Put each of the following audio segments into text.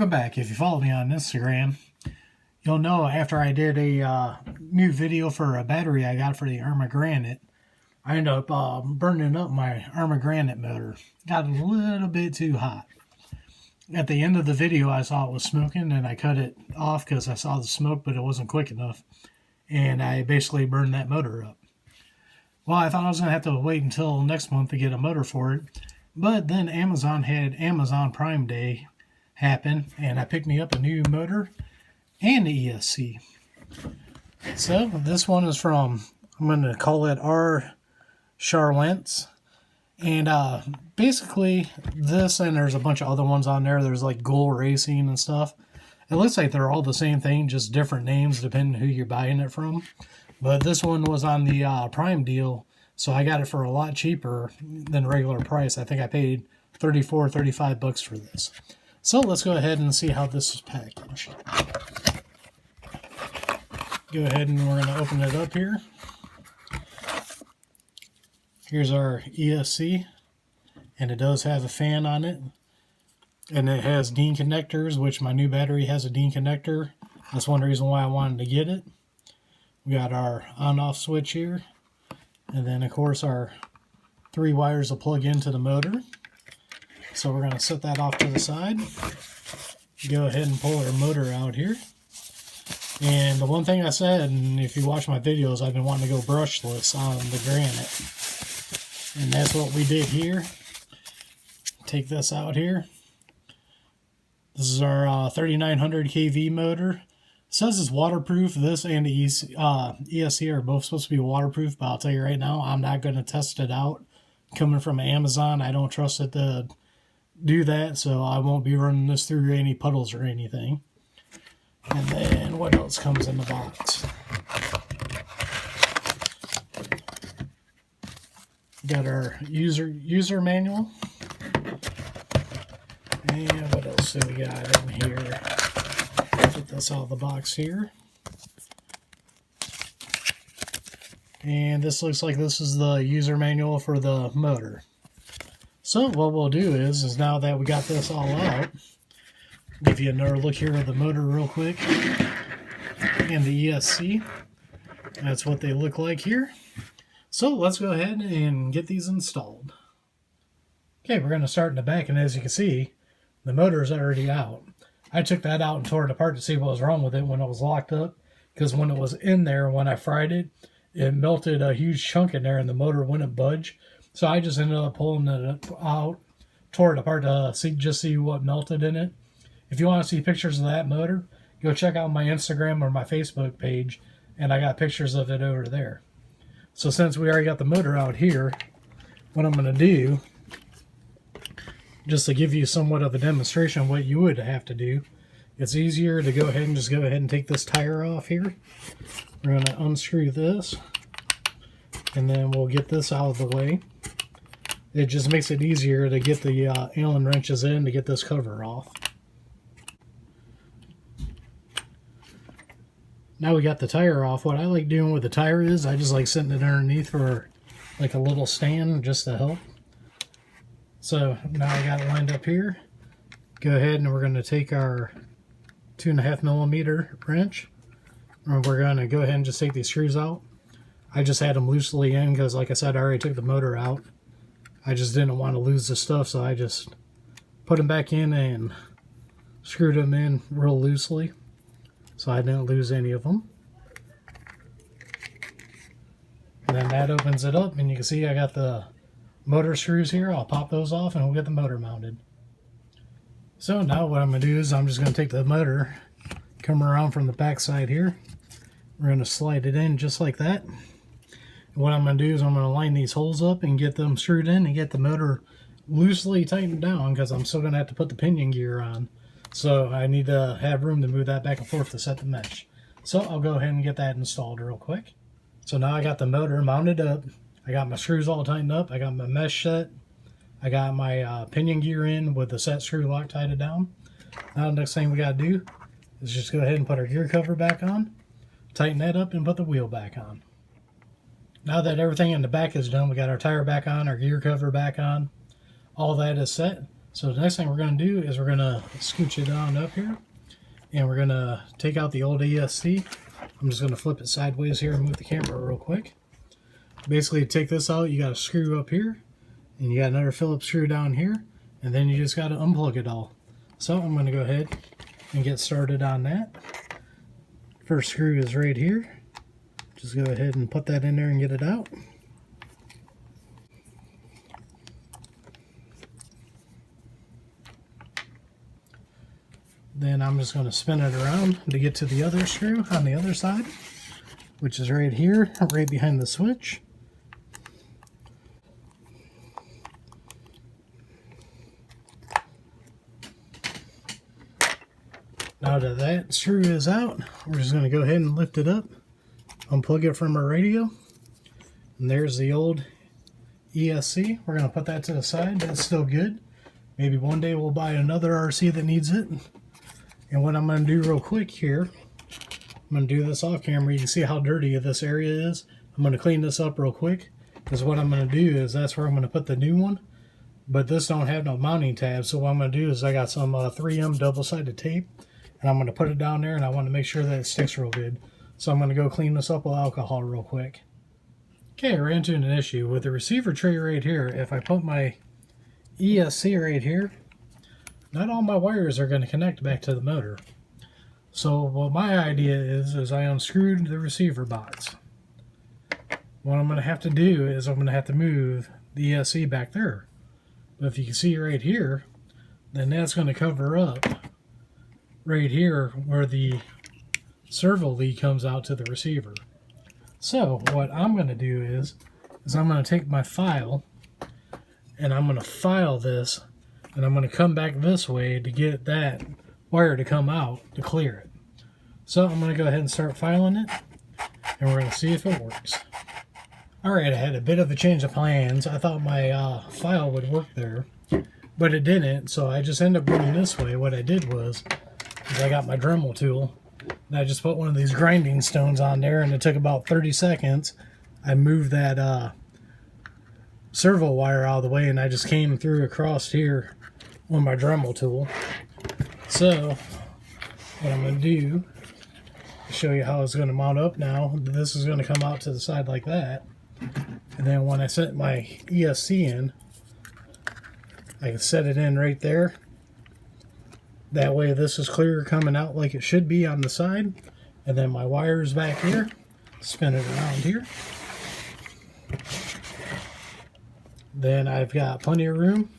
Welcome back. If you follow me on Instagram, you'll know after I did a new video for a battery I got for the Armor Granite, I ended up burning up my Armor Granite motor. Got a little bit too hot. At the end of the video, I saw it was smoking, and I cut it off because I saw the smoke, but it wasn't quick enough. And I basically burned that motor up. Well, I thought I was going to have to wait until next month to get a motor for it. But then Amazon had Amazon Prime Day happen, and I picked me up a new motor and the ESC. So this one is from, I'm going to call it Rcharlance. And basically this, and there's a bunch of other ones on there. There's like Goal Racing and stuff. It looks like they're all the same thing, just different names depending who you're buying it from. But this one was on the Prime deal, so I got it for a lot cheaper than regular price. I think I paid $35 for this. So let's go ahead and see how this is packaged. Go ahead and we're going to open it up here. Here's our ESC, and it does have a fan on it. And it has DIN connectors, which my new battery has a DIN connector. That's one reason why I wanted to get it. We got our on-off switch here. And then, of course, our 3 wires to plug into the motor. So we're going to set that off to the side. Go ahead and pull our motor out here. And the one thing I said, and if you watch my videos, I've been wanting to go brushless on the Granite. And that's what we did here. Take this out here. This is our 3900 kV motor. It says it's waterproof. This and the ESC are both supposed to be waterproof, but I'll tell you right now, I'm not going to test it out. Coming from Amazon, I don't trust it to do that, so I won't be running this through any puddles or anything. And then what else comes in the box? Got our user manual. And what else do we got in here? Get this out of the box here. And this looks like this is the user manual for the motor. So what we'll do is now that we got this all out, give you another look here at the motor real quick. And the ESC. That's what they look like here. So let's go ahead and get these installed. Okay, we're going to start in the back, and as you can see, the motor is already out. I took that out and tore it apart to see what was wrong with it when it was locked up, because when it was in there, when I fried it, it melted a huge chunk in there and the motor wouldn't budge. So I just ended up pulling it out, tore it apart to see what melted in it. If you want to see pictures of that motor, go check out my Instagram or my Facebook page, and I got pictures of it over there. So since we already got the motor out here, what I'm going to do, just to give you somewhat of a demonstration of what you would have to do, it's easier to go ahead and take this tire off here. We're going to unscrew this, and then we'll get this out of the way. It just makes it easier to get the Allen wrenches in to get this cover off. Now we got the tire off. What I like doing with the tire is I just like setting it underneath for like a little stand just to help. So now I got it lined up here. Go ahead and we're going to take our 2.5mm wrench. And we're going to go ahead and just take these screws out. I just had them loosely in because, like I said, I already took the motor out. I just didn't want to lose the stuff, so I just put them back in and screwed them in real loosely, so I didn't lose any of them. And then that opens it up, and you can see I got the motor screws here. I'll pop those off and we'll get the motor mounted. So now what I'm going to do is I'm just going to take the motor, come around from the back side here. We're going to slide it in just like that. And what I'm going to do is I'm going to line these holes up and get them screwed in and get the motor loosely tightened down, because I'm still going to have to put the pinion gear on. So I need to have room to move that back and forth to set the mesh. So I'll go ahead and get that installed real quick. So now I got the motor mounted up. I got my screws all tightened up. I got my mesh set. I got my pinion gear in with the set screw lock tied down. Now the next thing we got to do is just go ahead and put our gear cover back on, tighten that up, and put the wheel back on. Now that everything in the back is done, we got our tire back on, our gear cover back on. All that is set. So the next thing we're going to do is we're going to scooch it on up here, and we're going to take out the old ESC. I'm just going to flip it sideways here and move the camera real quick. Basically, to take this out, you got a screw up here, and you got another Phillips screw down here, and then you just got to unplug it all. So I'm going to go ahead and get started on that. First screw is right here. Just go ahead and put that in there and get it out. Then I'm just going to spin it around to get to the other screw on the other side, which is right here, right behind the switch. Now that that screw is out, we're just going to go ahead and lift it up, unplug it from our radio, and there's the old ESC. We're going to put that to the side. That's still good. Maybe one day we'll buy another RC that needs it. And what I'm going to do real quick here, I'm going to do this off camera. You can see how dirty this area is. I'm going to clean this up real quick, because what I'm going to do is that's where I'm going to put the new one. But this don't have no mounting tabs, so what I'm going to do is I got some 3M double-sided tape, and I'm going to put it down there, and I want to make sure that it sticks real good. So I'm going to go clean this up with alcohol real quick. Okay, I ran into an issue with the receiver tray right here. If I put my ESC right here, not all my wires are going to connect back to the motor. So what my idea is I unscrewed the receiver box. What I'm going to have to do is I'm going to have to move the ESC back there. But if you can see right here, then that's going to cover up right here where the servo lead comes out to the receiver. So what I'm going to do is I'm going to take my file and I'm going to file this, and I'm going to come back this way to get that wire to come out to clear it. So I'm going to go ahead and start filing it, and we're going to see if it works. Alright, I had a bit of a change of plans. I thought my file would work there, but it didn't, so I just ended up going this way. What I did was I got my Dremel tool, and I just put one of these grinding stones on there, and it took about 30 seconds. I moved that servo wire out of the way, and I just came through across here with my Dremel tool. So what I'm going to do is show you how it's going to mount up now. This is going to come out to the side like that, and then when I set my ESC in, I can set it in right there. That way this is clear coming out like it should be on the side, and then my wires back here, spin it around here. Then I've got plenty of room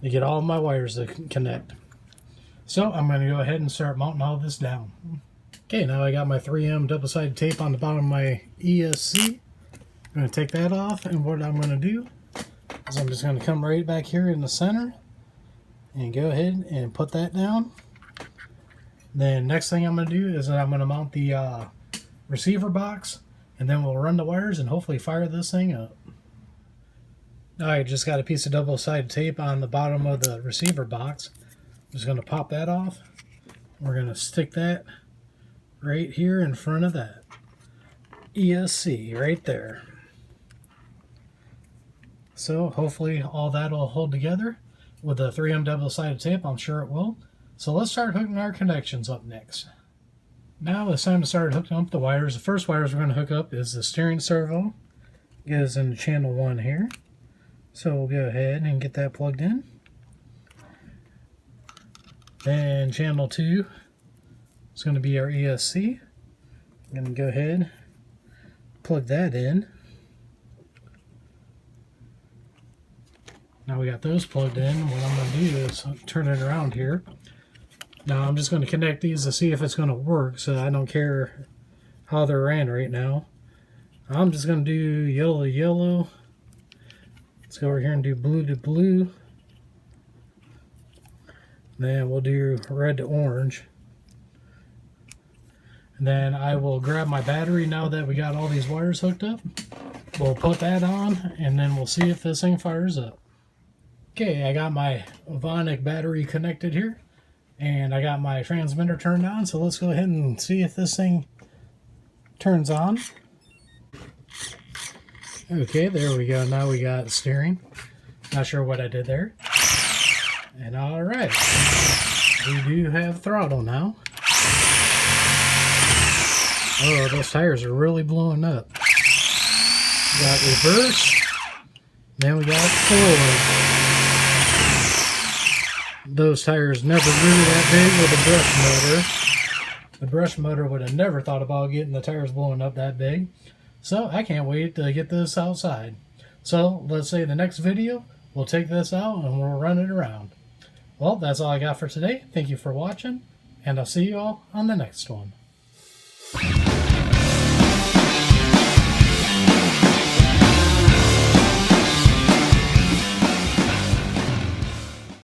to get all my wires to connect. So I'm going to go ahead and start mounting all this down. Okay, now I got my 3M double-sided tape on the bottom of my ESC. I'm going to take that off, and what I'm going to do is I'm just going to come right back here in the center and go ahead and put that down. Then next thing I'm going to do is I'm going to mount the receiver box, and then we'll run the wires and hopefully fire this thing up. I just got a piece of double-sided tape on the bottom of the receiver box. I'm just going to pop that off. We're going to stick that right here in front of that ESC right there. So hopefully all that will hold together with the 3M double-sided tape. I'm sure it will. So let's start hooking our connections up next. Now it's time to start hooking up the wires. The first wires we're going to hook up is the steering servo. It goes into channel 1 here. So we'll go ahead and get that plugged in. Then channel 2 is going to be our ESC. I'm going to go ahead, plug that in. Now we got those plugged in. What I'm going to do is turn it around here. Now I'm just going to connect these to see if it's going to work, so I don't care how they're ran right now. I'm just going to do yellow to yellow. Let's go over here and do blue to blue. Then we'll do red to orange. And then I will grab my battery now that we got all these wires hooked up. We'll put that on, and then we'll see if this thing fires up. Okay, I got my Ovonic battery connected here, and I got my transmitter turned on, so let's go ahead and see if this thing turns on. Okay, there we go. Now we got steering. Not sure what I did there. And alright, we do have throttle now. Oh, those tires are really blowing up. We got reverse, then we got forward. Those tires never grew that big with the brush motor. The brush motor would have never thought about getting the tires blowing up that big. So I can't wait to get this outside. So let's say the next video, we'll take this out and we'll run it around. Well, that's all I got for today. Thank you for watching, and I'll see you all on the next one.